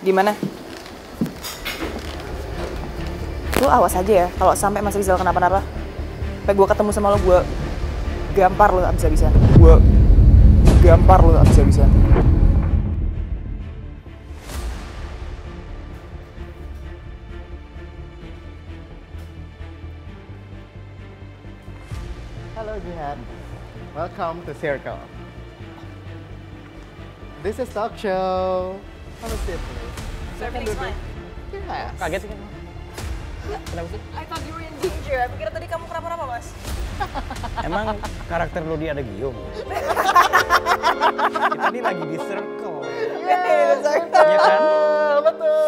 Gimana? Lu awas aja ya, kalau sampai Mas Rizal kenapa-napa. Sampai gue ketemu sama lo, gue gampar lo abis-abisan. Gue gampar lo abis-abisan. Hello Jihan, welcome to Circle. This is talk show. Have a seat, please. Everything's fine. Yes. Kaget sih kan? Kenapa sih? I thought you were in danger. Aku kira tadi kamu kenapa-napa, Mas. Emang karakter lu dia ada Giung? Kita ini lagi di circle. Yes, Iya kan? Betul.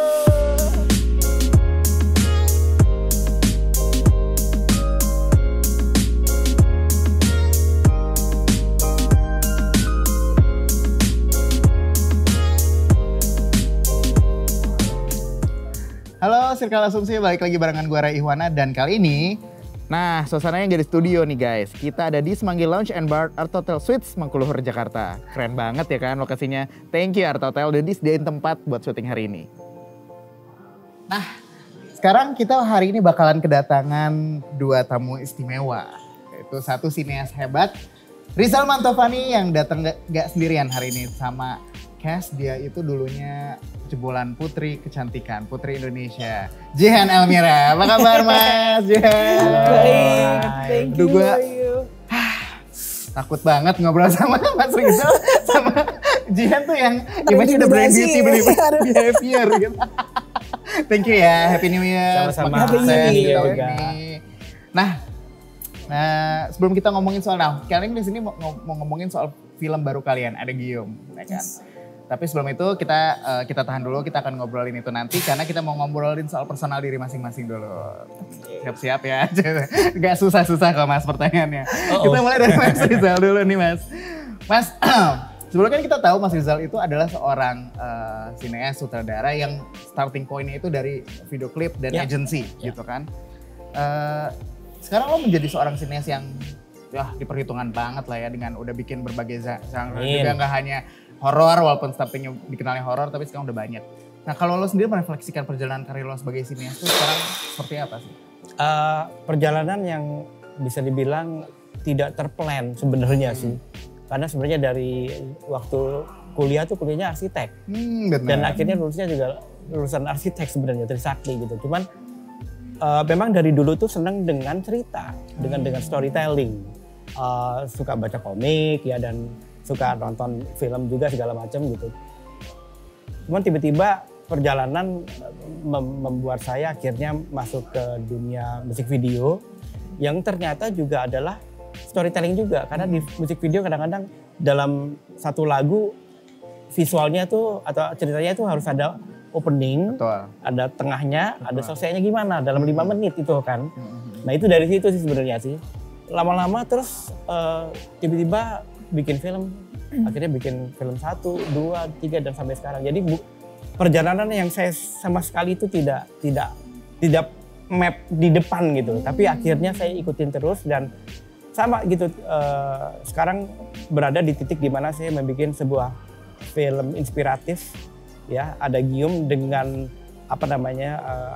Halo Circle Asumsi, balik lagi barengan gue Ray Ihwana dan kali ini suasananya nggak di studio nih guys. Kita ada di Semanggi Lounge and Bar Art Hotel Suites Mangkuluhur, Jakarta. Keren banget ya kan lokasinya. Thank you Art Hotel udah disediain tempat buat syuting hari ini. Nah, sekarang kita hari ini bakalan kedatangan dua tamu istimewa. Yaitu satu sineas hebat, Rizal Mantovani yang datang gak sendirian hari ini sama cast. Dia itu dulunya jebolan putri kecantikan, putri Indonesia, Jihan Elmira. Apa kabar Mas Jihan? Baik, thank you. Gue How are you? takut banget ngobrol sama Mas Rizal sama Jihan tuh yang image udah brand beauty behavior gitu. Thank you ya, Happy New Year. Sama-sama. Semakin Happy New sukses di Year tahun juga. ini. Nah, sebelum kita ngomongin soal, kalian di sini mau ngomongin soal film baru kalian, ada Gium, ya kan? Yes. Tapi sebelum itu kita tahan dulu, kita akan ngobrolin itu nanti karena kita mau ngobrolin soal personal diri masing-masing dulu. Siap-siap ya, gak susah-susah kok Mas pertanyaannya. Kita mulai dari Mas Rizal dulu nih Mas. Mas, sebelumnya kan kita tahu Mas Rizal itu adalah seorang sineas sutradara yang starting point-nya itu dari video klip dan agency gitu kan. Sekarang lo menjadi seorang sineas yang ya diperhitungkan banget lah ya dengan udah bikin berbagai genre juga, nggak hanya horor walaupun startingnya dikenalnya horor tapi sekarang udah banyak. Nah kalau lo sendiri merefleksikan perjalanan karir lo sebagai sineas itu sekarang seperti apa sih? Perjalanan yang bisa dibilang tidak terplan sebenarnya sih. Karena sebenarnya dari waktu kuliah tuh kuliahnya arsitek. Benar. Dan akhirnya lulusnya juga lulusan arsitek sebenarnya, Trisakti gitu. Cuman memang dari dulu tuh seneng dengan cerita, dengan storytelling. Suka baca komik ya dan suka nonton film juga segala macam gitu. Cuman tiba-tiba perjalanan membuat saya akhirnya masuk ke dunia musik video yang ternyata juga adalah storytelling juga. Karena di musik video kadang-kadang dalam satu lagu visualnya tuh atau ceritanya tuh harus ada opening, Betul. ada tengahnya, ada selesainya gimana dalam 5 menit itu kan. Nah itu dari situ sih sebenarnya sih. Lama-lama terus tiba-tiba bikin film, akhirnya bikin film 1, 2, 3 dan sampai sekarang. Jadi perjalanan yang saya sama sekali itu tidak map di depan gitu. Tapi akhirnya saya ikutin terus dan sama gitu. Sekarang berada di titik di mana saya membuat sebuah film inspiratif. Ya, ada Gium dengan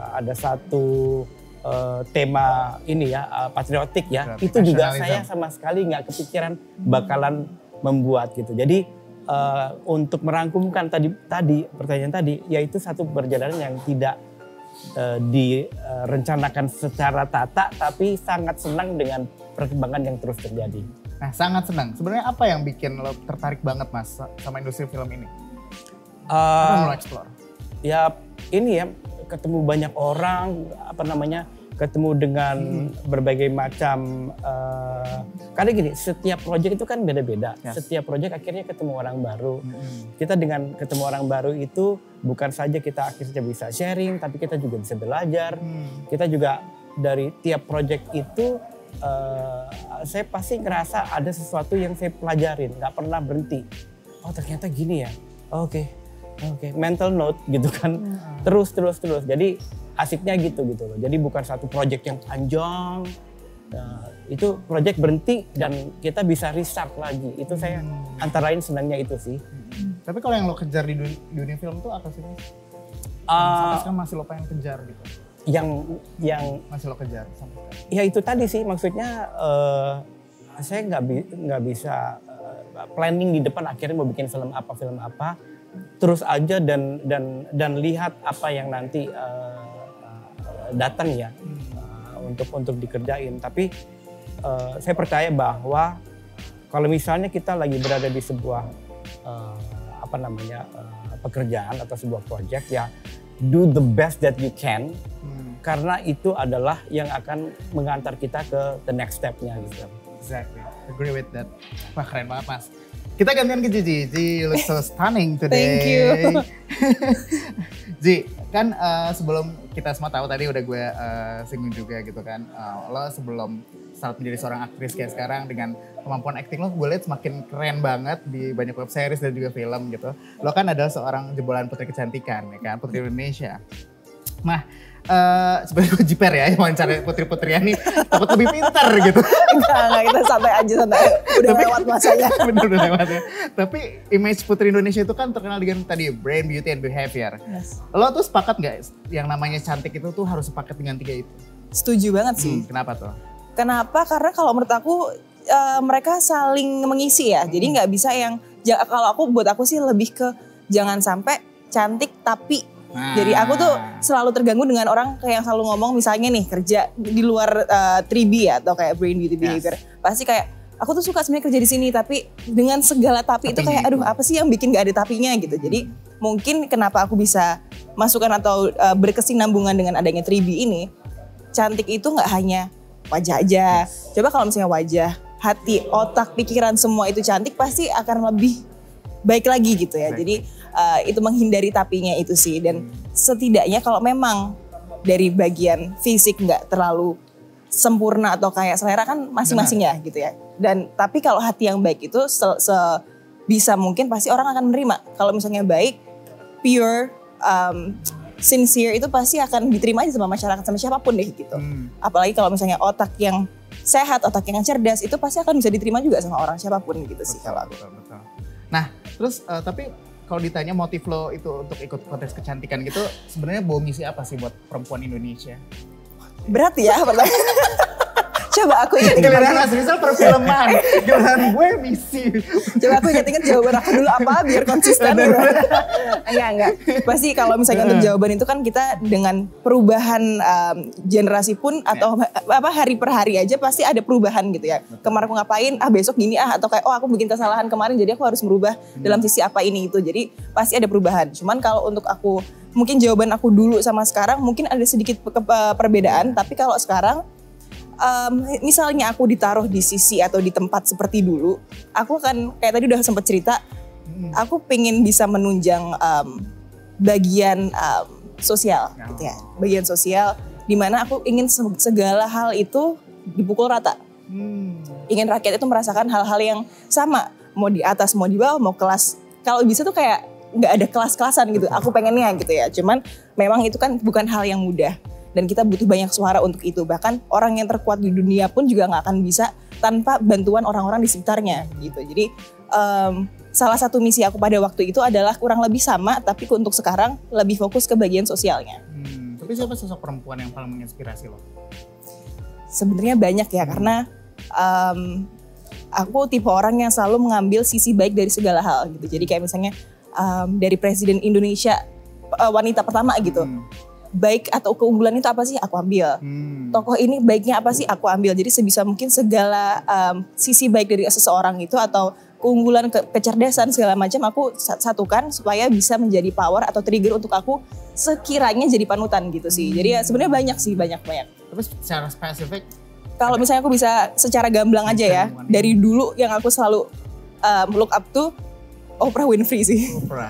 ada satu tema ini ya patriotik ya. Itu juga saya sama sekali nggak kepikiran bakalan membuat gitu. Jadi untuk merangkumkan tadi pertanyaan tadi, yaitu satu perjalanan yang tidak direncanakan secara tata, tapi sangat senang dengan perkembangan yang terus terjadi. Nah sangat senang. Sebenarnya apa yang bikin lo tertarik banget Mas sama industri film ini? Apa lo explore? Ya ini ya ketemu banyak orang ketemu dengan berbagai macam karena gini setiap proyek itu kan beda-beda. Setiap proyek akhirnya ketemu orang baru. Kita dengan ketemu orang baru itu bukan saja kita akhirnya bisa sharing tapi kita juga bisa belajar. Kita juga dari tiap proyek itu saya pasti ngerasa ada sesuatu yang saya pelajarin, nggak pernah berhenti. Oh ternyata gini ya. Oke. Mental note gitu kan. Terus. Jadi asiknya gitu loh. Jadi bukan satu project yang panjang. Nah, itu project berhenti dan kita bisa restart lagi. Itu saya antara lain senangnya itu sih. Tapi kalau yang lo kejar di dunia film tuh apa sih Mas? Sampai sekarang masih lo pengen kejar gitu. Yang Masih lo kejar sampai sekarang. ya itu tadi sih maksudnya saya nggak bisa planning di depan akhirnya mau bikin film apa terus aja dan lihat apa yang nanti datang ya untuk dikerjain. Tapi saya percaya bahwa kalau misalnya kita lagi berada di sebuah pekerjaan atau sebuah project ya, do the best that you can. Karena itu adalah yang akan mengantar kita ke the next step-nya gitu. Exactly, agree with that. Wah keren banget Mas. Kita gantian ke Ji. You look so stunning today. Thank you. Ji, kan sebelum kita semua tahu tadi udah gue singgung juga gitu kan. Lo sebelum start menjadi seorang aktris kayak sekarang dengan kemampuan acting lo, gue lihat semakin keren banget di banyak web series dan juga film gitu. Lo kan adalah seorang jebolan putri kecantikan, ya kan, putri Indonesia. Nah, sebenarnya gue jiper ya, wawancara putri-putrian nih takut lebih pintar gitu. Enggak, kita santai aja, udah lewat masanya. Bener udah lewat ya. Tapi image putri Indonesia itu kan terkenal dengan tadi brain, beauty, and behavior. Yes. Lo tuh sepakat gak yang namanya cantik itu tuh harus sepakat dengan 3 itu? Setuju banget sih. Kenapa tuh? Kenapa? Karena kalau menurut aku mereka saling mengisi ya. Jadi nggak bisa yang, kalau buat aku sih lebih ke jangan sampai cantik tapi. Jadi aku tuh selalu terganggu dengan orang kayak yang selalu ngomong misalnya nih kerja di luar 3B ya atau kayak brain, beauty, behavior. Pasti kayak aku tuh suka sebenarnya kerja di sini tapi dengan segala tapi itu kayak aduh apa sih yang bikin gak ada tapinya gitu. Jadi mungkin kenapa aku bisa masukkan atau berkesinambungan dengan adanya 3B ini, cantik itu nggak hanya wajah aja. Coba kalau misalnya wajah, hati, otak, pikiran semua itu cantik pasti akan lebih baik lagi gitu ya. Jadi itu menghindari tapinya itu sih. Dan setidaknya kalau memang dari bagian fisik nggak terlalu sempurna atau kayak selera kan masing-masing ya gitu ya. Dan tapi kalau hati yang baik itu bisa mungkin pasti orang akan menerima. Kalau misalnya baik, pure, sincere itu pasti akan diterima aja sama masyarakat, sama siapapun deh gitu. Apalagi kalau misalnya otak yang sehat, otak yang cerdas itu pasti akan bisa diterima juga sama orang siapapun gitu sih kalau aku. Betul. Nah terus tapi kalau ditanya motif lo itu untuk ikut kontes kecantikan gitu sebenarnya bawa misi apa sih buat perempuan Indonesia? Berat ya pertanyaan. Coba aku ingat-ingat. Giliran Mas Rizal perfilman, giliran gue misi. Coba aku ingat-ingat jawaban aku dulu apa biar konsisten. Enggak. Pasti kalau misalnya untuk jawaban itu kan kita dengan perubahan generasi pun atau hari per hari aja pasti ada perubahan gitu ya. Kemarin aku ngapain, besok gini atau kayak aku bikin kesalahan kemarin jadi aku harus merubah dalam sisi apa ini itu. Jadi pasti ada perubahan. Cuman kalau untuk aku mungkin jawaban aku dulu sama sekarang mungkin ada sedikit perbedaan, tapi kalau sekarang misalnya aku ditaruh di sisi atau di tempat seperti dulu, aku akan kayak tadi udah sempat cerita, aku pengen bisa menunjang bagian sosial gitu ya, bagian sosial di mana aku ingin segala hal itu dipukul rata, ingin rakyat itu merasakan hal-hal yang sama, mau di atas mau di bawah mau kelas, kalau bisa tuh kayak nggak ada kelas-kelasan gitu, aku pengennya gitu ya, cuman memang itu kan bukan hal yang mudah. Dan kita butuh banyak suara untuk itu. Bahkan orang yang terkuat di dunia pun juga gak akan bisa tanpa bantuan orang-orang di sekitarnya gitu. Jadi salah satu misi aku pada waktu itu adalah kurang lebih sama, tapi untuk sekarang lebih fokus ke bagian sosialnya. Tapi siapa sosok perempuan yang paling menginspirasi lo? Sebenarnya banyak ya, karena aku tipe orang yang selalu mengambil sisi baik dari segala hal gitu. Jadi kayak misalnya dari Presiden Indonesia wanita pertama gitu. Baik atau keunggulan itu apa sih aku ambil, tokoh ini baiknya apa sih aku ambil. Jadi sebisa mungkin segala sisi baik dari seseorang itu atau keunggulan, kecerdasan segala macam aku satukan supaya bisa menjadi power atau trigger untuk aku sekiranya jadi panutan gitu sih. Jadi ya sebenarnya banyak sih, banyak. Tapi secara spesifik? Kalau misalnya aku bisa secara gamblang aja ya, dari dulu yang aku selalu look up to Oprah Winfrey sih. Oprah.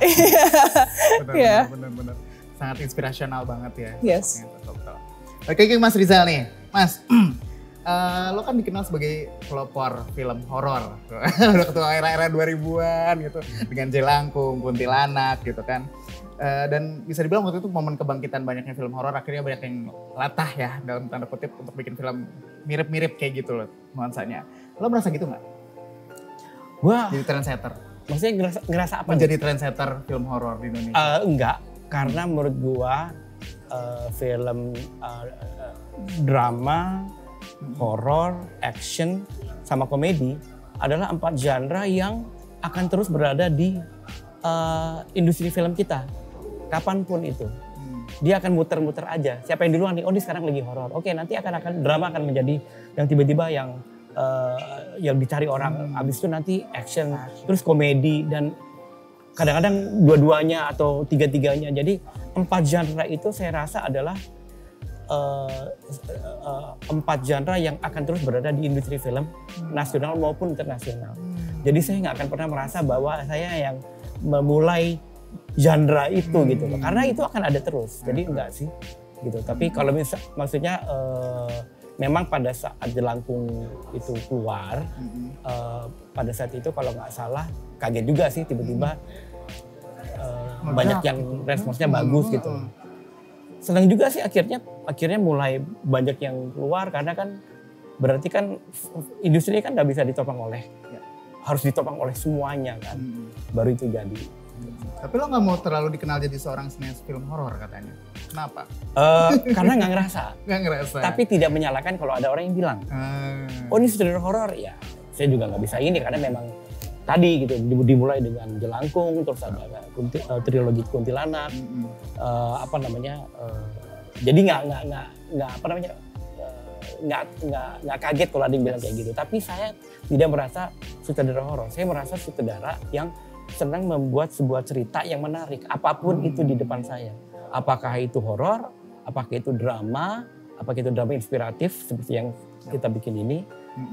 Benar. Sangat inspirasional banget ya. Yes. Betul. Oke, Mas Rizal nih. Mas, lo kan dikenal sebagai pelopor film horor. Udah ketua era-era 2000-an gitu. Dengan Jelangkung, Kuntilanak gitu kan. Dan bisa dibilang waktu itu momen kebangkitan banyaknya film horor, akhirnya banyak yang latah ya dalam tanda kutip untuk bikin film mirip-mirip kayak gitu loh nuansanya. Lo merasa gitu gak? Wah. Jadi trendsetter. Maksudnya ngerasa apa? Menjadi trendsetter film horor di Indonesia. Enggak. Karena menurut gua film drama, horor, action, sama komedi adalah 4 genre yang akan terus berada di industri film kita. Kapanpun itu. Dia akan muter-muter aja. Siapa yang duluan nih? Oh, ini sekarang lagi horor. Oke, nanti akan drama akan menjadi yang tiba-tiba yang dicari orang. Abis itu nanti action, terus komedi, dan kadang-kadang dua-duanya atau tiga-tiganya. Jadi 4 genre itu saya rasa adalah 4 genre yang akan terus berada di industri film nasional maupun internasional. Jadi saya nggak akan pernah merasa bahwa saya yang memulai genre itu gitu loh. Karena itu akan ada terus. Jadi enggak sih gitu. Tapi kalau maksudnya memang pada saat Jelangkung itu keluar, pada saat itu kalau nggak salah kaget juga sih tiba-tiba banyak yang responsnya bagus gitu. Senang juga sih akhirnya mulai banyak yang keluar karena kan berarti kan industri kan nggak bisa ditopang oleh, harus ditopang oleh semuanya kan, baru itu jadi. Tapi lo nggak mau terlalu dikenal jadi seorang sineas film horor katanya. Kenapa? Karena nggak ngerasa. Nggak ngerasa. Tapi tidak menyalahkan kalau ada orang yang bilang, oh ini sutradara horor ya. Saya juga nggak bisa ini karena memang tadi gitu dimulai dengan Jelangkung, terus ada trilogi Kuntilanak, jadi nggak kaget kalau ada yang bilang kayak gitu. Tapi saya tidak merasa sutradara horor. Saya merasa sutradara yang senang membuat sebuah cerita yang menarik, apapun itu di depan saya. Apakah itu horor, apakah itu drama, apakah itu drama inspiratif seperti yang kita bikin ini.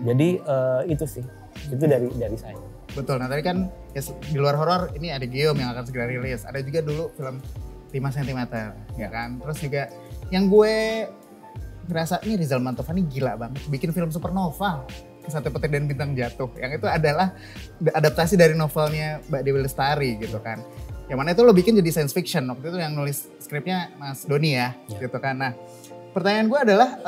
Jadi itu sih, itu dari saya. Betul, nah tadi kan ya, di luar horor ini ada Geom yang akan segera rilis. Ada juga dulu film 5 cm, ya kan? Terus juga yang gue ngerasa ini Rizal Mantovani gila banget, bikin film Supernova. Sate Petir dan Bintang Jatuh, yang itu adalah adaptasi dari novelnya Mbak Dewi Lestari gitu kan. Yang mana itu lo bikin jadi science fiction, waktu itu yang nulis skripnya Mas Doni ya, gitu kan. Nah pertanyaan gue adalah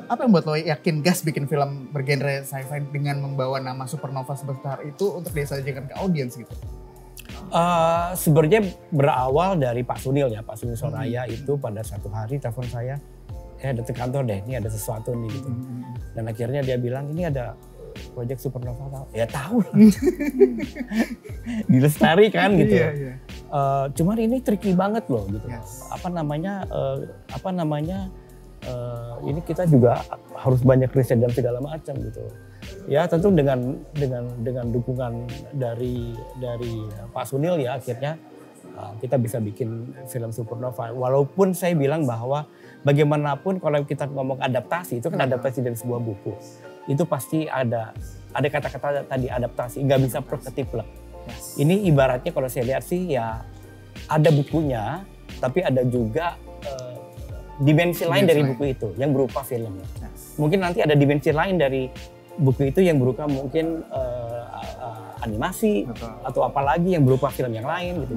apa yang buat lo yakin gas bikin film bergenre sci-fi dengan membawa nama Supernova sebesar itu untuk disajikan ke audiens gitu? Sebenarnya berawal dari Pak Sunil ya, Pak Sunil Soraya itu pada satu hari telepon saya, datang ke kantor deh, ini ada sesuatu nih gitu. Dan akhirnya dia bilang ini ada proyek Supernova, tahu? Ya tahu lah. Di Lestari kan gitu. Iya. Cuman ini tricky banget loh gitu. Yes. Ini kita juga harus banyak riset dan segala macam gitu. Ya tentu dengan dukungan dari Pak Sunil ya akhirnya kita bisa bikin film Supernova. Walaupun saya bilang bahwa bagaimanapun kalau kita ngomong adaptasi, itu kan adaptasi dari sebuah buku. Itu pasti ada kata-kata tadi adaptasi, nggak bisa prototipe lah. Yes. Ini ibaratnya kalau saya lihat sih ya ada bukunya, tapi ada juga dimensi lain dari buku itu yang berupa film. Yes. Mungkin nanti ada dimensi lain dari buku itu yang berupa mungkin animasi. Betul. Atau apalagi yang berupa film yang lain gitu.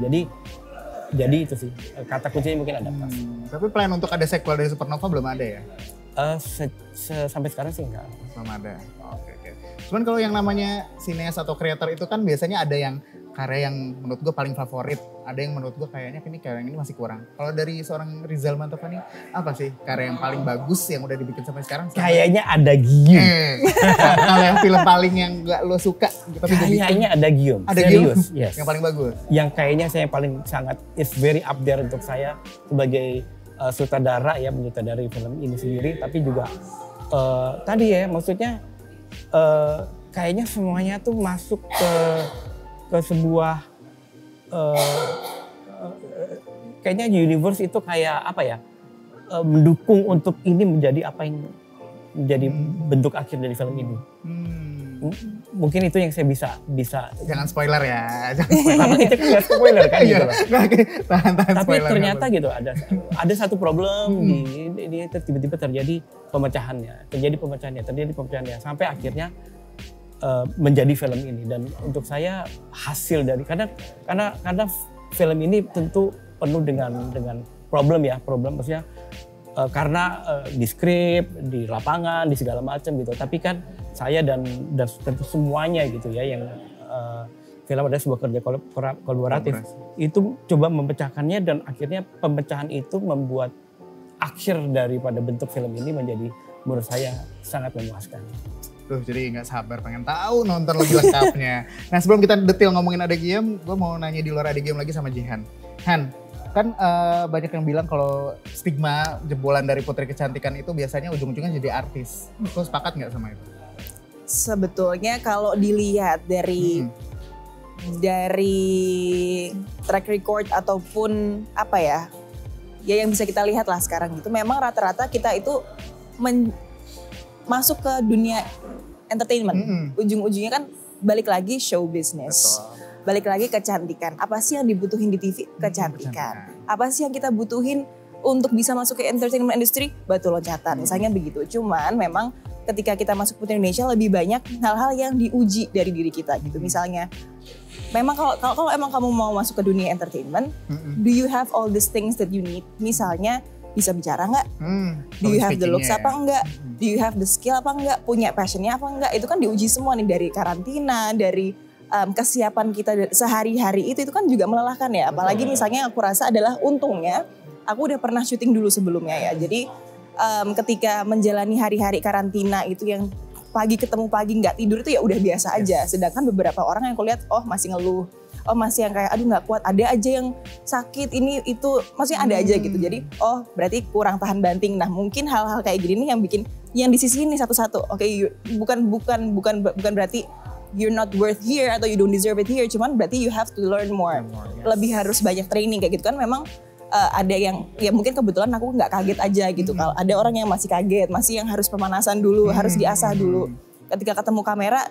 Jadi itu sih kata kuncinya mungkin adaptasi. Tapi plan untuk ada sequel dari Supernova belum ada ya? Sampai sekarang sih enggak. Belum ada. Oke. Cuman kalau yang namanya sineas atau kreator itu kan biasanya ada yang karya yang menurut gue paling favorit, ada yang menurut gue kayaknya ini masih kurang. Kalau dari seorang Rizal Mantovani apa sih karya yang paling bagus yang udah dibikin sampai sekarang? Kayaknya ada Gium. Kalau yang film paling yang gak lo suka tapi kayaknya ada Gium. Ada Gium? Yes. Yang paling bagus? Yang kayaknya saya paling sangat is very up there untuk saya sebagai sutradara ya, menyutradari film ini sendiri, tapi juga tadi ya maksudnya kayaknya semuanya tuh masuk ke sebuah kayaknya universe itu kayak apa ya, mendukung untuk ini menjadi apa yang menjadi bentuk akhir dari film ini. Mungkin itu yang saya bisa. Jangan spoiler ya. Karena itu kan nggak spoiler kan gitu loh. Tahan tapi spoiler. Tapi ternyata gitu ada satu problem di tiba-tiba terjadi pemecahannya sampai akhirnya menjadi film ini. Dan untuk saya hasil dari karena film ini tentu penuh dengan problem maksudnya karena di skrip, di lapangan, di segala macam gitu. Tapi kan saya dan tentu semuanya gitu ya film adalah sebuah kerja kolaboratif. Itu coba memecahkannya dan akhirnya pemecahan itu membuat akhir daripada bentuk film ini menjadi menurut saya sangat memuaskan. Tuh, jadi nggak sabar pengen tahu nonton lebih lengkapnya. Nah, sebelum kita detail ngomongin Ada Game, gue mau nanya di luar Ada Game lagi sama Jihan. Han, kan banyak yang bilang kalau stigma jebolan dari Putri Kecantikan itu biasanya ujung-ujungnya jadi artis. Lo sepakat nggak sama itu? Sebetulnya kalau dilihat dari track record ataupun apa ya yang bisa kita lihat lah sekarang gitu, memang rata-rata kita itu masuk ke dunia entertainment. Ujung-ujungnya kan balik lagi show business. Betul. Balik lagi kecantikan. Apa sih yang dibutuhin di TV? Kecantikan. Apa sih yang kita butuhin untuk bisa masuk ke entertainment industry? Batu loncatan. Misalnya begitu. Cuman memang ketika kita masuk Putri Indonesia lebih banyak hal-hal yang diuji dari diri kita gitu. Misalnya memang kalau emang kamu mau masuk ke dunia entertainment, do you have all these things that you need? Misalnya bisa bicara nggak? Do you have the looks apa enggak? Do you have the skill apa enggak? Punya passionnya apa enggak? Itu kan diuji semua nih dari karantina, dari kesiapan kita sehari-hari itu kan juga melelahkan ya. Apalagi misalnya aku rasa adalah untungnya aku udah pernah syuting dulu sebelumnya ya. Jadi ketika menjalani hari-hari karantina itu yang pagi ketemu pagi nggak tidur itu ya udah biasa aja. Sedangkan beberapa orang yang aku lihat masih ngeluh. Masih yang kayak aduh nggak kuat, ada aja yang sakit ini itu, maksudnya ada aja gitu. Jadi berarti kurang tahan banting. Nah mungkin hal-hal kayak gini nih yang bikin yang di sisi ini satu-satu. Oke, bukan berarti you're not worth here atau you don't deserve it here. Cuman berarti you have to learn more. Lebih harus banyak training kayak gitu kan. Memang ada yang ya mungkin kebetulan aku nggak kaget aja gitu. Kalau ada orang yang masih kaget, masih yang harus pemanasan dulu, harus diasah dulu. Ketika ketemu kamera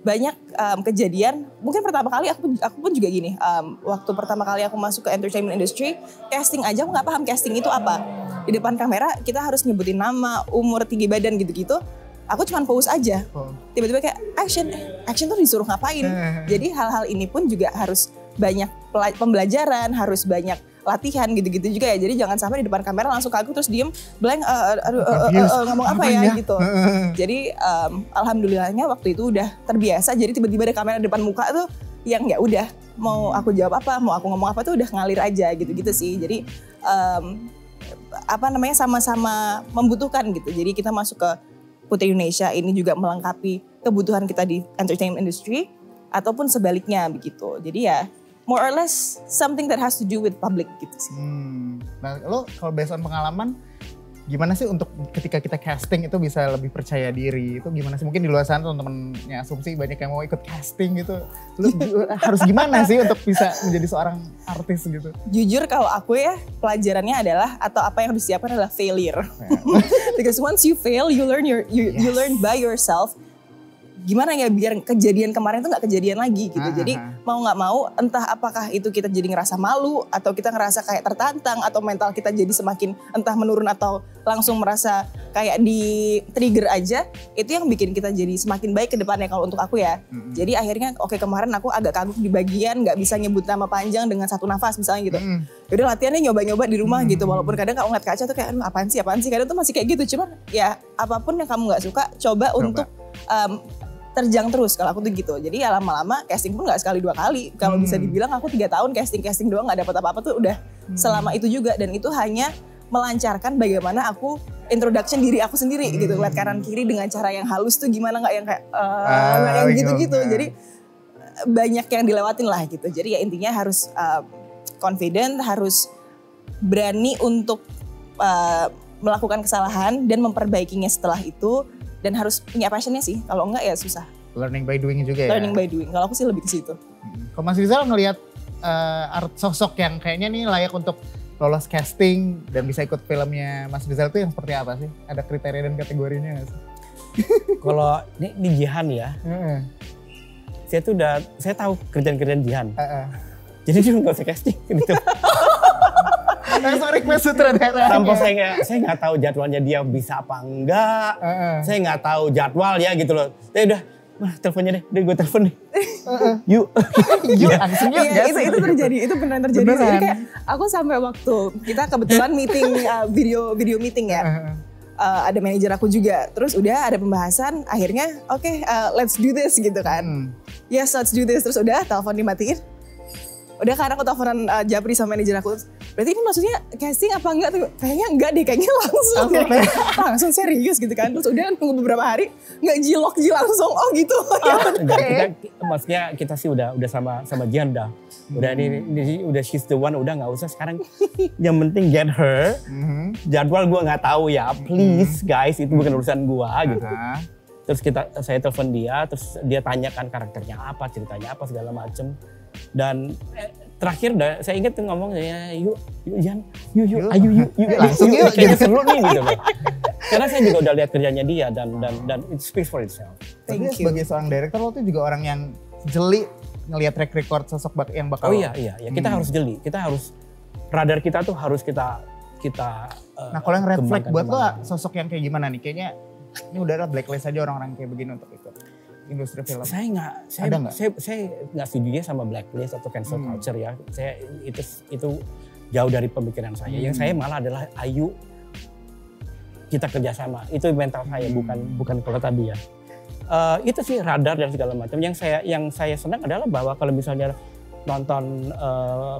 banyak kejadian. Mungkin pertama kali aku pun juga gini. Waktu pertama kali aku masuk ke entertainment industry, casting aja aku nggak paham casting itu apa. Di depan kamera kita harus nyebutin nama, umur, tinggi badan gitu-gitu. Aku cuma pause aja. Tiba-tiba kayak action tuh disuruh ngapain. Jadi hal-hal ini pun juga harus banyak pembelajaran, harus banyak latihan gitu-gitu juga ya. Jadi jangan sampai di depan kamera langsung kaku terus diem blank ngomong apa ya gitu. Jadi alhamdulillahnya waktu itu udah terbiasa. Jadi tiba-tiba ada kamera di depan muka tuh yang ya udah mau aku jawab apa, mau aku ngomong apa tuh udah ngalir aja gitu-gitu sih. Jadi sama-sama membutuhkan gitu. Jadi kita masuk ke Putri Indonesia ini juga melengkapi kebutuhan kita di entertainment industry ataupun sebaliknya begitu. Jadi ya more or less something that has to do with public gitu sih. Nah lo kalau based on pengalaman gimana sih untuk ketika kita casting itu bisa lebih percaya diri itu gimana sih? Mungkin di luar sana teman-temannya asumsi banyak yang mau ikut casting gitu. Lu harus gimana sih untuk bisa menjadi seorang artis gitu? Jujur kalau aku ya pelajarannya adalah atau apa yang disiapkan adalah failure. Because once you fail you learn you learn by yourself. Gimana ya biar kejadian kemarin itu nggak kejadian lagi gitu. Jadi mau nggak mau entah apakah itu kita jadi ngerasa malu atau kita ngerasa kayak tertantang atau mental kita jadi semakin entah menurun atau langsung merasa kayak di trigger aja, itu yang bikin kita jadi semakin baik ke depannya kalau untuk aku ya. Jadi akhirnya kemarin aku agak kagok di bagian nggak bisa nyebut nama panjang dengan satu nafas misalnya gitu. Yaudah latihannya nyoba-nyoba di rumah gitu, walaupun kadang kalau ngeliat kaca tuh kayak apaan sih kadang tuh masih kayak gitu. Cuman ya apapun yang kamu nggak suka coba untuk terjang terus kalau aku tuh gitu. Jadi ya lama-lama casting pun gak sekali dua kali. Kalau bisa dibilang aku 3 tahun casting doang gak dapat apa-apa tuh udah selama itu juga. Dan itu hanya melancarkan bagaimana aku introduction diri aku sendiri gitu. Lihat kanan kiri dengan cara yang halus tuh gimana gak yang kayak yang gitu-gitu. Jadi banyak yang dilewatin lah gitu. Jadi ya intinya harus confident, harus berani untuk melakukan kesalahan dan memperbaikinya setelah itu. Dan harus punya passionnya sih, kalau enggak ya susah. Learning by doing juga ya? Learning by doing, kalau aku sih lebih ke situ. Kalau Mas Rizal ngelihat sosok yang kayaknya nih layak untuk lolos casting dan bisa ikut filmnya Mas Rizal itu yang seperti apa sih? Ada kriteria dan kategorinya nggak sih? Kalau ini Jihan ya, saya tahu kerjaan-kerjaan Jihan. Jadi dia nggak usah casting gitu. Langsung request sutradara. Tanpa saya nggak tahu jadwalnya dia bisa apa enggak. Saya nggak tahu jadwal ya gitu loh. Udah, teleponnya deh, gue telepon deh. Yuk, langsung yuk. Iya, itu terjadi, itu beneran terjadi. Jadi kayak aku sampai waktu kita kebetulan meeting video meeting ya. ada manajer aku juga. Terus udah ada pembahasan, akhirnya oke, let's do this gitu kan. Yes, let's do this. Terus udah telepon dimatiin. Udah karena aku teleponan Japri sama manajer aku. Berarti ini maksudnya casting apa enggak tuh? Kayaknya enggak deh, kayaknya langsung. Langsung serius gitu kan. Terus udah nunggu beberapa hari, nggak jilok langsung. Oh gitu. Maksudnya kita sih udah sama Jian dah. Udah ini udah she's the one, udah nggak usah sekarang. Yang penting get her. Jadwal gue nggak tahu ya, please guys, itu bukan urusan gue gitu. Terus saya telepon dia, terus dia tanyakan karakternya apa, ceritanya apa segala macem. Dan terakhir saya ingat tuh ngomong ya, yuk Jan, yuk langsung yuk, kayaknya seru nih gitu loh. Karena saya juga udah lihat kerjanya dia dan it speaks for itself. Tapi sebagai seorang director lo tuh juga orang yang jeli ngelihat track record sosok yang bakal. Oh iya, kita harus jeli, kita harus radar kita tuh harus kita. Nah kalau yang red flag buat lo sosok yang kayak gimana nih? Kayaknya ini udah blacklist aja orang-orang kayak begini untuk ikut industri film. Saya nggak setuju dia sama blacklist atau cancel culture ya. Saya itu jauh dari pemikiran saya. Yang saya malah adalah ayo kita kerjasama. Itu mental saya, bukan kalau tadi ya. Itu sih radar dan segala macam. Yang saya senang adalah bahwa kalau misalnya nonton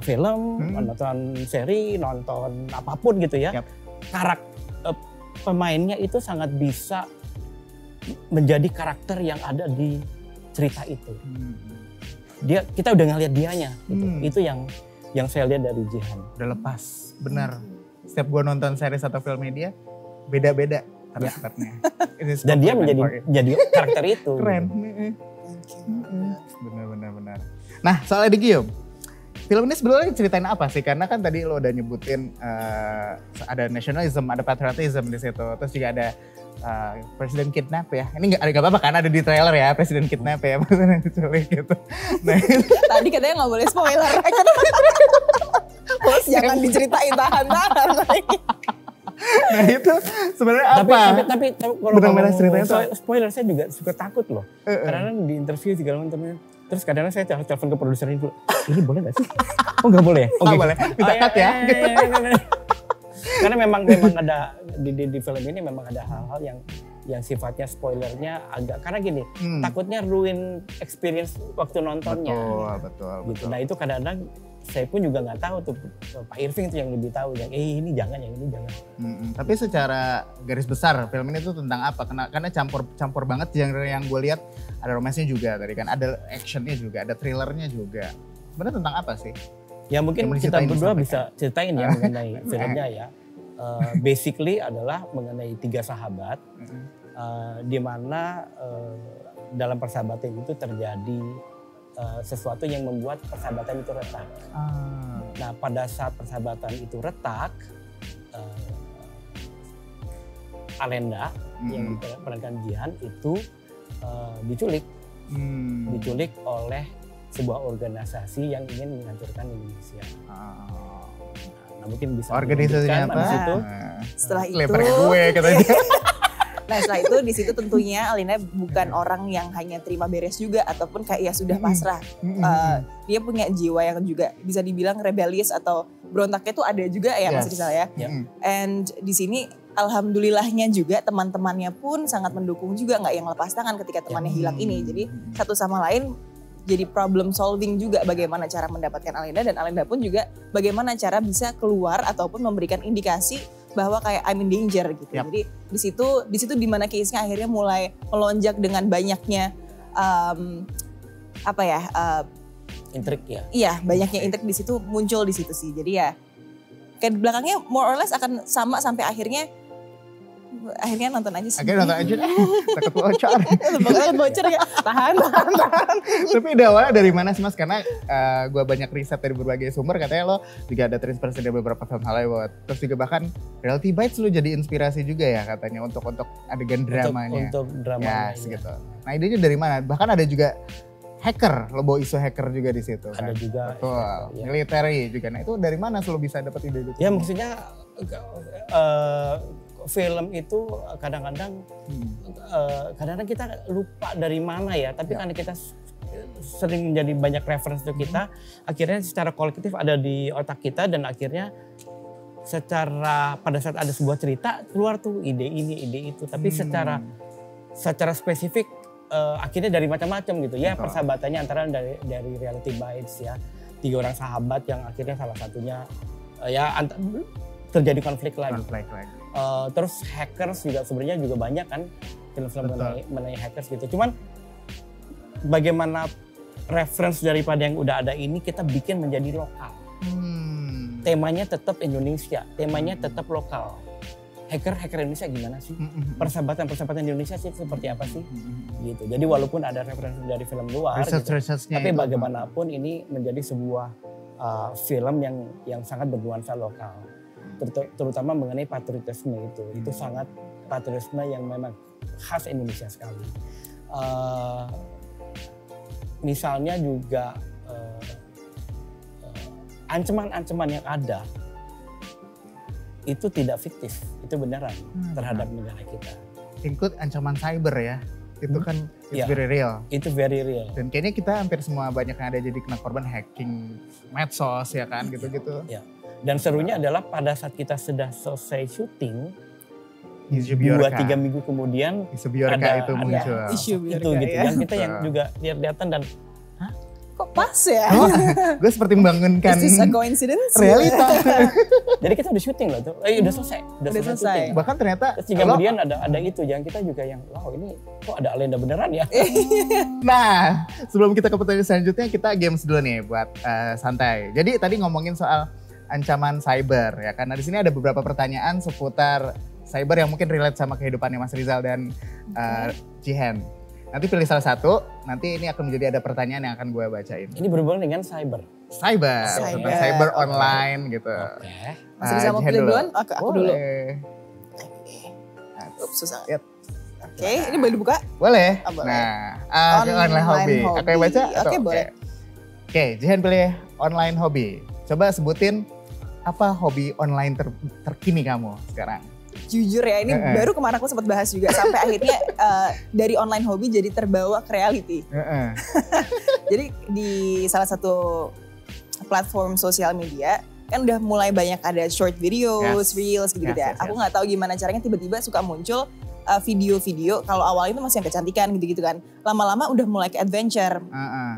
film, nonton seri, nonton apapun gitu ya, karakter pemainnya itu sangat bisa menjadi karakter yang ada di cerita itu. Kita udah ngeliat dianya gitu. Itu yang saya lihat dari Jihan. Udah lepas, benar. Setiap gue nonton series atau film media, beda-beda karakternya. Dan dia menjadi karakter itu. Keren. Benar. Nah soal Eddie Guillaume, film ini sebenarnya ceritain apa sih? Karena kan tadi lo udah nyebutin ada nationalism, ada patriotism di situ. Terus juga ada Presiden Kidnap ya. Ini nggak apa-apa kan ada di trailer ya Presiden Kidnap ya. Presiden diculik gitu. Nah, tadi katanya nggak boleh spoiler. Bos jangan diceritain tahan. Nah itu sebenarnya apa? Tapi kalau ngomong spoiler saya juga suka takut loh. Karena di interview segala macam. Terus kadang saya telepon ke produser ini dulu. Ini boleh nggak sih? Oh nggak boleh. Nggak boleh. Bisa cut ya. Karena memang ada di film ini memang ada hal-hal yang sifatnya spoilernya agak karena gini takutnya ruin experience waktu nontonnya. Betul. Nah itu kadang-kadang saya pun juga nggak tahu tuh Pak Irving tuh yang lebih tahu yang ini jangan yang ini jangan. Tapi secara garis besar film ini tuh tentang apa? Karena campur banget genre yang gue lihat ada romansnya juga tadi kan ada actionnya juga ada thrillernya juga. Sebenarnya tentang apa sih? Ya mungkin kita berdua bisa ceritain ya mengenai filmnya ya. Basically adalah mengenai 3 sahabat di mana dalam persahabatan itu terjadi sesuatu yang membuat persahabatan itu retak. Nah pada saat persahabatan itu retak, Alenda yang diperankan Jihan itu diculik oleh sebuah organisasi yang ingin menghancurkan Indonesia. Nah, mungkin bisa organisasinya apa? Situ. Setelah itu, gue katanya. Nah setelah itu di situ tentunya Alenda bukan orang yang hanya terima beres juga ataupun kayak ya sudah pasrah. Dia punya jiwa yang juga bisa dibilang rebellious atau berontaknya tuh ada juga ya Mas Rizal ya. And di sini alhamdulillahnya juga teman-temannya pun sangat mendukung juga, nggak yang lepas tangan ketika temannya hilang ini. Jadi satu sama lain jadi problem solving juga bagaimana cara mendapatkan Alenda dan Alenda pun juga bagaimana cara bisa keluar ataupun memberikan indikasi bahwa kayak I'm in danger gitu. Jadi di situ di mana case-nya akhirnya mulai melonjak dengan banyaknya intrik ya. Iya, banyaknya intrik di situ muncul di situ sih. Jadi ya kayak belakangnya more or less akan sama sampai akhirnya nonton aja sih. Akhirnya nonton aja deh. Takut bocor. Takut bocor ya. Tahan. Tapi ide awalnya dari mana sih Mas? Karena gue banyak riset dari berbagai sumber. Katanya lo juga ada terinspirasi dari beberapa film Hollywood. Terus juga bahkan Reality Bites lo jadi inspirasi juga ya katanya untuk adegan dramanya. Untuk dramanya. Yes, gitu. Nah idenya dari mana? Bahkan ada juga hacker, lo bawa isu hacker juga di situ kan. Ada juga. Betul. Ya. Military juga. Nah itu dari mana lo bisa dapat ide itu? Ya maksudnya film itu kadang-kadang kita lupa dari mana ya, tapi karena kita sering menjadi banyak reference untuk kita, akhirnya secara kolektif ada di otak kita dan akhirnya secara pada saat ada sebuah cerita keluar tuh ide ini, ide itu. Tapi secara spesifik akhirnya dari macam-macam gitu ya. Betul. Persahabatannya antara dari Reality Bites ya. 3 orang sahabat yang akhirnya salah satunya terjadi konflik lagi. Terus Hackers juga sebenarnya juga banyak kan film-film mengenai hackers gitu. Cuman bagaimana reference daripada yang udah ada ini kita bikin menjadi lokal. Temanya tetap Indonesia, temanya tetap lokal. Hacker Indonesia gimana sih? Persahabatan Indonesia sih seperti apa sih? Gitu. Jadi walaupun ada referensi dari film luar, gitu, tapi bagaimanapun ini menjadi sebuah film yang sangat bernuansa lokal. Terutama mengenai patriotisme itu sangat patriotisme yang memang khas Indonesia sekali. Misalnya juga ancaman-ancaman yang ada itu tidak fiktif, itu beneran terhadap negara kita. Include ancaman cyber ya, itu kan very real. Itu very real. Dan kayaknya kita hampir semua banyak yang ada jadi kena korban hacking medsos ya kan gitu-gitu. Ya. Dan serunya adalah pada saat kita sudah selesai syuting, Isu Biorka. 2-3 minggu kemudian Isu Biorka itu muncul. Isu Biorka, itu gitu ya. yang kita yang juga lihat-lihatan dan Kok pas ya? Gue seperti membangunkan Is this a coincidence? realita. jadi kita udah syuting loh tuh. Udah selesai. Udah selesai. syuting. Bahkan ternyata Terus kemudian ada itu yang kita juga yang wow ini kok ada Alenda beneran ya. Nah, sebelum kita ke pertanyaan selanjutnya, kita games dulu nih buat santai. Jadi tadi ngomongin soal ancaman cyber ya, karena di sini ada beberapa pertanyaan seputar cyber yang mungkin relate sama kehidupannya Mas Rizal dan Jihan. Nanti pilih salah satu, nanti ini akan menjadi ada pertanyaan yang akan gue bacain. Ini berhubungan dengan cyber. Cyber online gitu. Oke. Mas Rizal mau pilih duluan? Aku dulu. Boleh. Ups, susah. Oke, ini boleh dibuka? Boleh. Oh, boleh. Nah, online hobby. Aku yang baca? Oke, boleh. Oke, Jihan pilih online hobby. Coba sebutin apa hobi online terkini kamu sekarang? Jujur ya, ini baru kemarin aku sempat bahas juga sampai akhirnya dari online hobby jadi terbawa ke reality. Jadi di salah satu platform sosial media kan udah mulai banyak ada short videos, reels gitu-gitu ya. Aku nggak tahu gimana caranya tiba-tiba suka muncul video-video kalau awalnya itu masih yang kecantikan gitu-gitu kan. Lama-lama udah mulai ke adventure.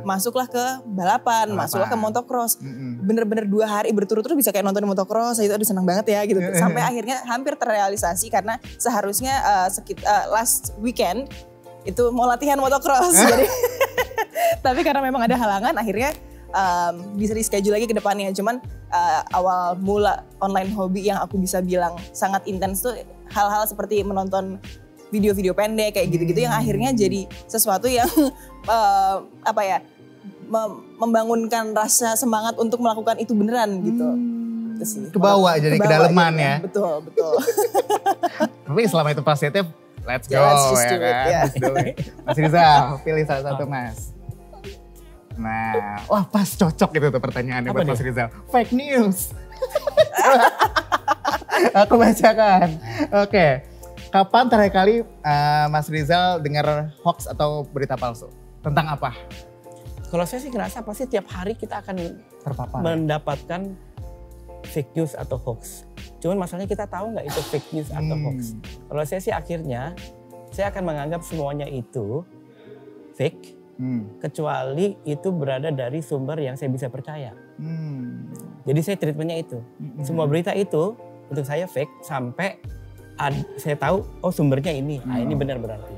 Masuklah ke balapan, masuklah ke motocross. Bener-bener 2 hari berturut-turut bisa kayak nonton motocross, itu aduh seneng banget ya gitu. Sampai akhirnya hampir terrealisasi karena seharusnya last weekend itu mau latihan motocross. Jadi tapi karena memang ada halangan akhirnya bisa reschedule lagi ke depannya. Cuman awal mula online hobby yang aku bisa bilang sangat intens tuh hal-hal seperti menonton video-video pendek kayak gitu-gitu yang akhirnya jadi sesuatu yang membangunkan rasa semangat untuk melakukan itu beneran gitu. Itu sih. Kebawa jadi kedalaman ya. Betul. Tapi selama itu positif, let's go let's just ya do it, kan. ya. Let's do it. Mas Rizal, pilih salah satu Mas. Nah, wah pas cocok gitu tuh pertanyaannya buat Mas Rizal. Fake news. Aku bacakan. Oke. Kapan terakhir kali Mas Rizal dengar hoax atau berita palsu? Tentang apa? Kalau saya sih ngerasa pasti tiap hari kita akan Terpapar. mendapatkan fake news atau hoax. Cuman masalahnya kita tahu nggak itu fake news atau hoax. Kalau saya sih akhirnya saya akan menganggap semuanya itu fake. Kecuali itu berada dari sumber yang saya bisa percaya. Jadi saya treatmentnya itu. Semua berita itu untuk saya fake sampai saya tahu oh sumbernya ini. Nah ini benar berarti.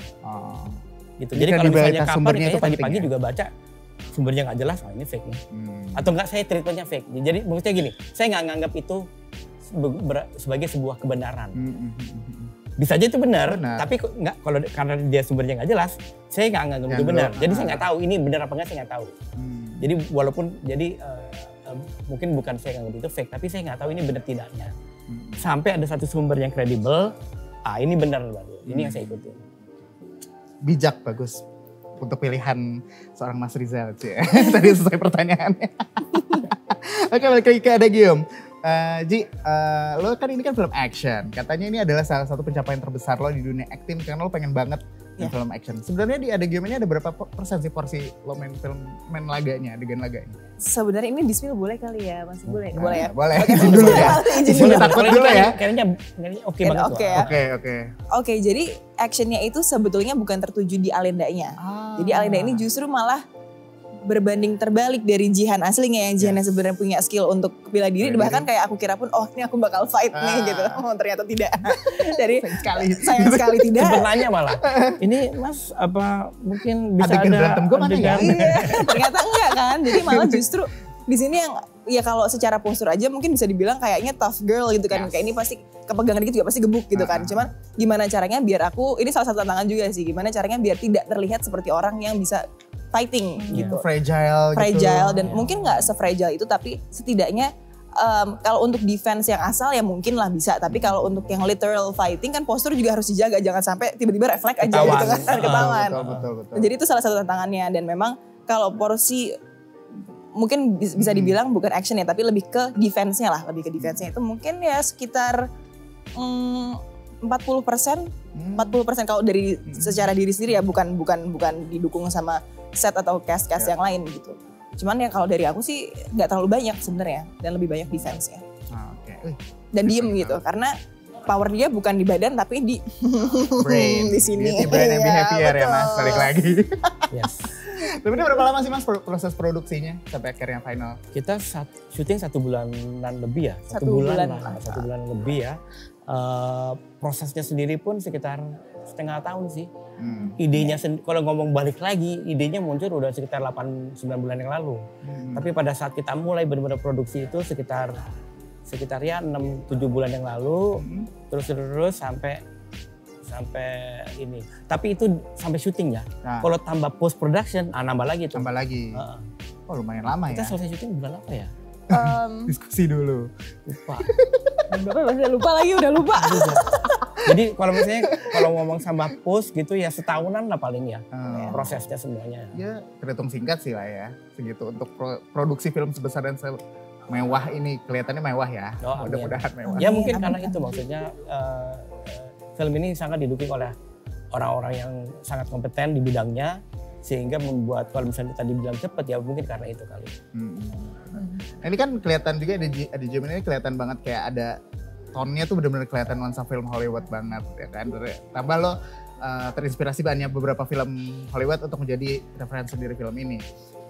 Gitu. Jadi kalau misalnya kapan kayaknya pagi-pagi juga baca sumbernya nggak jelas, oh ini fake nih. Atau enggak saya treatmentnya fake. Jadi maksudnya gini, saya nggak nganggap itu sebagai sebuah kebenaran. Bisa aja itu benar, tapi nggak kalau karena dia sumbernya nggak jelas, saya nggak nganggap itu benar. Jadi saya nggak tahu ini benar apa nggak, saya nggak tahu. Jadi walaupun mungkin bukan saya nganggap itu fake, tapi saya nggak tahu ini benar tidaknya. Sampai ada satu sumber yang kredibel, ini benar baru. Ini yang saya ikutin. Bijak, bagus. Untuk pilihan seorang Mas Rizal. Tadi selesai pertanyaannya. Oke, balik lagi ke Ada Gium. Ji, lo kan ini kan film action. Katanya ini adalah salah satu pencapaian terbesar lo di dunia acting karena lo pengen banget dan film action. Sebenarnya di Ada Game ini ada berapa persen sih porsi lo main laganya, adegan laganya? Sebenarnya ini di-spill boleh kali ya, Mas? Boleh, boleh ya? Boleh, izin dulu ya. Izin Boleh dulu. takut dulu ya. Kayaknya oke banget Oke loh. ya. Oke. Oke, jadi actionnya itu sebetulnya bukan tertuju di Alendanya. Jadi Alenda ini justru malah berbanding terbalik dari Jihan aslinya, yang Jihan yang sebenarnya punya skill untuk bela diri, bahkan kayak aku kira pun ini aku bakal fight nih gitu. Ternyata tidak. Dari sayang sekali tidak. Sempet nanya malah, ini Mas apa mungkin bisa Adegan ada berantem gue mana ya? Iya, ternyata enggak kan. Jadi malah justru di sini yang ya kalau secara postur aja mungkin bisa dibilang kayaknya tough girl gitu kan. Kayak ini pasti kepegangan dikit juga pasti gebuk gitu kan. Cuman gimana caranya biar ini salah satu tantangan juga sih. Gimana caranya biar tidak terlihat seperti orang yang bisa fighting gitu. Fragile Dan mungkin nggak se-fragile itu, tapi setidaknya kalau untuk defense yang asal ya mungkin lah bisa. Tapi kalau untuk yang literal fighting kan postur juga harus dijaga. Jangan sampai tiba-tiba refleks aja gitu kan. Ketahuan. Betul. Jadi itu salah satu tantangannya. Dan memang kalau porsi mungkin bisa dibilang bukan action ya, tapi lebih ke defense-nya lah. Lebih ke defense-nya itu mungkin ya sekitar 40% kalau dari secara diri sendiri ya, bukan didukung sama set atau cast yang lain gitu. Cuman ya kalau dari aku sih nggak terlalu banyak sebenarnya, dan lebih banyak defense-nya. Dan diem gitu, karena power dia bukan di badan tapi di brain. Di sini. Di brain and behavior ya Mas, balik lagi. Yes. Tapi ini berapa lama sih Mas proses produksinya sampai akhirnya final? Kita syuting 1 bulanan lebih ya. Satu bulan lebih ya. Prosesnya sendiri pun sekitar setengah tahun sih. Idenya kalau ngomong balik lagi, idenya muncul udah sekitar 8-9 bulan yang lalu. Tapi pada saat kita mulai benar-benar produksi itu sekitar ya 6-7 bulan yang lalu, terus sampai ini. Tapi itu sampai syuting ya. Kalau tambah post production, nambah lagi tuh. Tambah lagi. Oh lumayan lama kita ya. selesai syuting bulan apa ya? Diskusi dulu. Lupa. udah lupa. Jadi kalau misalnya ngomong sama post gitu ya setahunan lah paling ya prosesnya semuanya. Ya terhitung singkat sih lah ya segitu untuk produksi film sebesar dan mewah ini, kelihatannya mewah ya. Mudah-mudahan mewah. Ya mungkin karena itu maksudnya film ini sangat didukung oleh orang-orang yang sangat kompeten di bidangnya, sehingga membuat kalau misalnya tadi bilang cepat ya mungkin karena itu kali. Nah, ini kan kelihatan juga di Gemini ini kelihatan banget kayak ada tone-nya tuh benar-benar kelihatan nuansa film Hollywood banget ya kan. Tambah lo terinspirasi banyak beberapa film Hollywood untuk menjadi referensi dari film ini.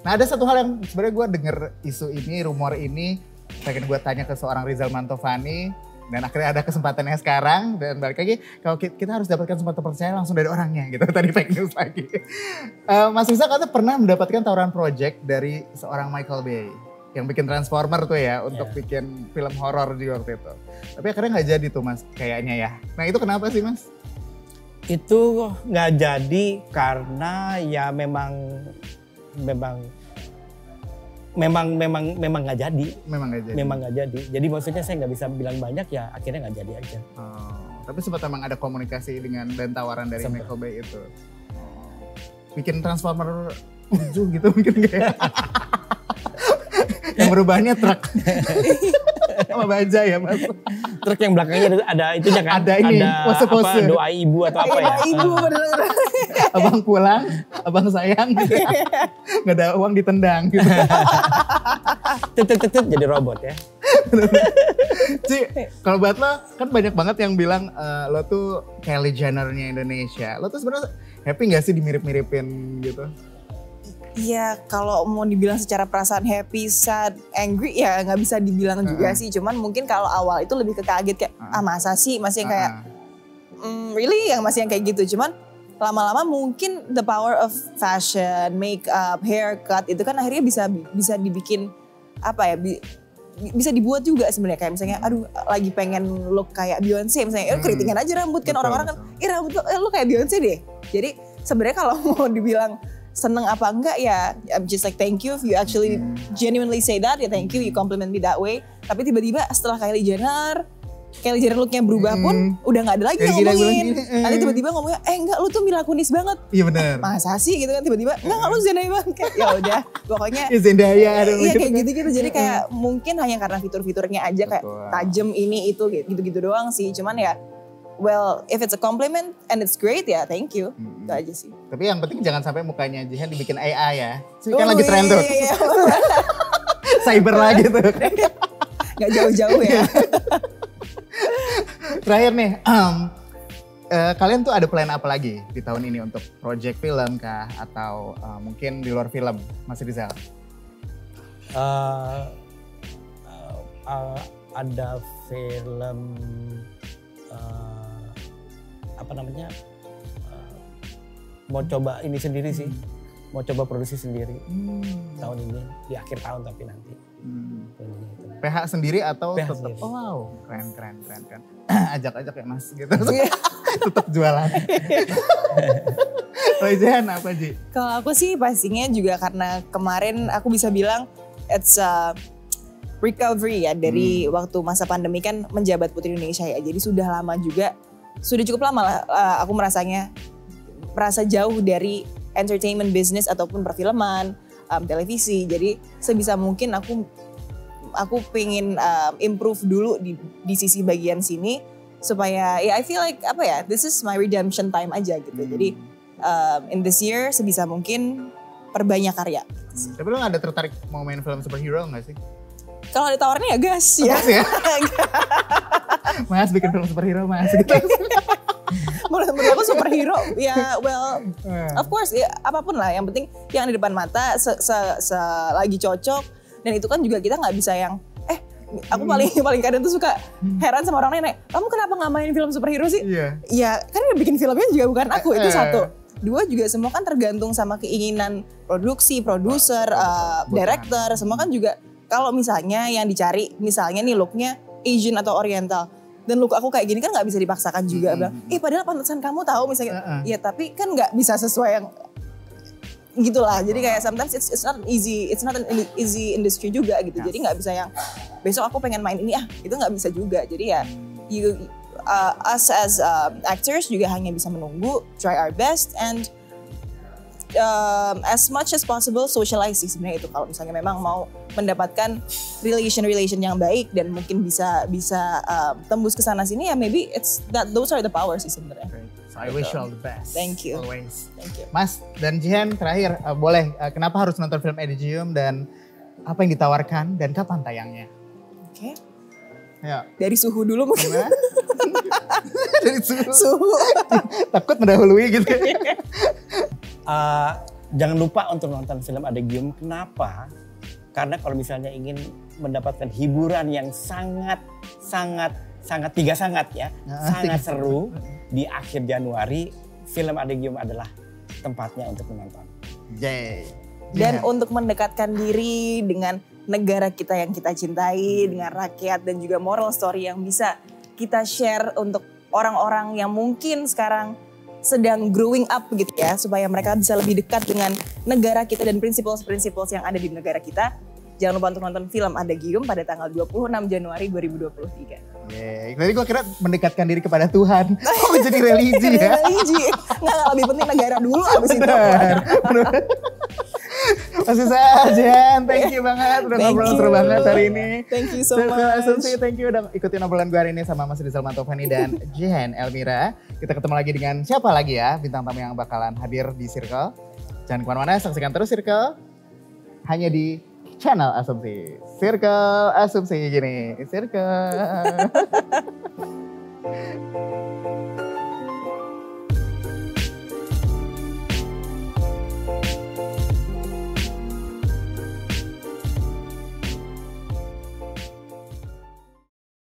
Nah ada satu hal yang sebenarnya gue denger isu ini, rumor ini, pengen gue tanya ke seorang Rizal Mantovani, dan akhirnya ada kesempatannya sekarang, dan balik lagi kalau kita harus dapatkan kesempatan percaya langsung dari orangnya gitu, tadi fake news lagi. Mas Rizal katanya pernah mendapatkan tawaran project dari seorang Michael Bay yang bikin Transformer tuh ya, untuk bikin film horor di waktu itu. Tapi akhirnya nggak jadi tuh Mas, kayaknya ya. Nah itu kenapa sih Mas? Itu nggak jadi karena ya memang nggak jadi. Memang nggak jadi. Jadi maksudnya saya nggak bisa bilang banyak ya, akhirnya nggak jadi aja. Tapi sempat emang ada komunikasi dan tawaran dari Michael Bay itu. Bikin Transformer 7 gitu mungkin kayak. Yang berubahnya truk sama baja ya Mas. Truk yang belakangnya ada itunya kan? Ada ini, pose-pose. Apa, doa ibu atau apa ya? Ibu bener-bener. Abang pulang, abang sayang. Gak ada uang ditendang gitu. Tet jadi robot ya. Ci, kalau buat lo kan banyak banget yang bilang lo tuh Kylie Jenner-nya Indonesia. Lo tuh sebenarnya happy gak sih dimirip-miripin gitu? Iya, kalau mau dibilang secara perasaan happy, sad, angry ya nggak bisa dibilang juga sih. Cuman mungkin kalau awal itu lebih ke kaget kayak masa sih masih yang kayak really yang masih yang kayak gitu. Cuman lama-lama mungkin the power of fashion, makeup, haircut itu kan akhirnya bisa dibikin apa ya? Bisa dibuat juga sebenarnya, kayak misalnya aduh lagi pengen look kayak Beyonce misalnya, keritingan aja rambut kan, orang-orang kan rambut lu kayak Beyonce deh. Jadi sebenarnya kalau mau dibilang seneng apa enggak ya I'm just like thank you if you actually genuinely say that, ya thank you compliment me that way. Tapi tiba-tiba setelah Kylie Jenner looknya berubah pun udah gak ada lagi yang ngomongin. Nanti tiba-tiba ngomongnya enggak lu tuh Mila Kunis banget. Iya benar. Masa sih gitu kan, tiba-tiba enggak lu Zendaya banget. Ya udah pokoknya Zendaya iya kayak gitu-gitu. Jadi kayak mungkin hanya karena fitur-fiturnya aja kayak tajem ini itu gitu-gitu doang sih. Cuman ya well if it's a compliment and it's great ya thank you. Itu aja sih. Tapi yang penting jangan sampai mukanya Jihan dibikin AI ya. Kan lagi tren tuh. Iya. Cyber lagi tuh. Gak jauh-jauh ya. Terakhir nih, kalian tuh ada plan apa lagi di tahun ini untuk project film kah? Atau mungkin di luar film, Mas Rizal? Ada film mau coba ini sendiri sih, mau coba produksi sendiri tahun ini di akhir tahun tapi nanti. PH sendiri atau PH tetap? sendiri. Oh, wow, keren. Ajak-ajak ya Mas gitu. Tetap jualan. Kalau Jihan apa Ji? Kalau aku sih pastinya juga karena kemarin aku bisa bilang it's a recovery ya dari waktu masa pandemi kan menjabat Putri Indonesia ya. Jadi sudah lama juga, sudah cukup lama lah aku merasa jauh dari entertainment business ataupun perfilman, televisi. Jadi sebisa mungkin aku pengen improve dulu di sisi bagian sini supaya ya I feel like this is my redemption time aja gitu. Jadi in this year sebisa mungkin perbanyak karya. Tapi lo gak ada tertarik mau main film superhero gak sih? Kalau ada tawarannya ya gas ya. Ya? Mas bikin film superhero Mas gitu. Menurut aku superhero ya well of course ya apapun lah yang penting yang di depan mata lagi cocok. Dan itu kan juga kita nggak bisa yang aku paling kadang tuh suka heran sama orang nenek, kamu kenapa nggak main film superhero sih? Iya. Ya kan yang bikin filmnya juga bukan aku, itu satu. Dua juga semua kan tergantung sama keinginan produksi, produser, director, semua kan juga kalau misalnya yang dicari misalnya nih looknya Asian atau Oriental. Dan look aku kayak gini kan nggak bisa dipaksakan juga. Bilang, padahal pantesan kamu tahu misalnya. Ya tapi kan nggak bisa sesuai yang gitulah. Jadi kayak sometimes it's not an easy industry juga gitu. Jadi nggak bisa yang besok aku pengen main ini itu nggak bisa juga. Jadi ya us as actors juga hanya bisa menunggu, try our best and as much as possible socialize sih sebenarnya itu kalau misalnya memang mau mendapatkan relation yang baik dan mungkin bisa tembus ke sana sini ya maybe those are the powers sih sebenarnya. So I wish you all the best. Thank you. Always. Thank you. Mas dan Jihan terakhir boleh kenapa harus nonton film Edigium dan apa yang ditawarkan dan kapan tayangnya? Oke. Ya. Dari suhu dulu mungkin. Dari suhu. Takut mendahului gitu. Jangan lupa untuk nonton film Edigium. Kenapa? Karena kalau misalnya ingin mendapatkan hiburan yang sangat ya, sangat seru di akhir Januari, film Edigium adalah tempatnya untuk menonton. Yay. Dan untuk mendekatkan diri dengan negara kita yang kita cintai, dengan rakyat dan juga moral story yang bisa kita share untuk orang-orang yang mungkin sekarang sedang growing up gitu ya, supaya mereka bisa lebih dekat dengan negara kita dan prinsipal-prinsipal yang ada di negara kita. Jangan lupa untuk nonton film Edigium pada tanggal 26 Januari 2023. Yeay, tadi gue kira mendekatkan diri kepada Tuhan. Kok menjadi religi ya? Religi. Nggak, lebih penting negara dulu abis itu. Masih saja, thank you banget. Udah ngobrol seru banget hari ini. Thank you so much. Asumsi, thank you udah ikutin obrolan gue hari ini sama Mas Rizal Mantovani dan Jihan Elmira. Kita ketemu lagi dengan siapa lagi ya bintang tamu yang bakalan hadir di Circle. Jangan kemana-mana, saksikan terus Circle. Hanya di channel Asumsi. Circle Asumsi gini. Circle.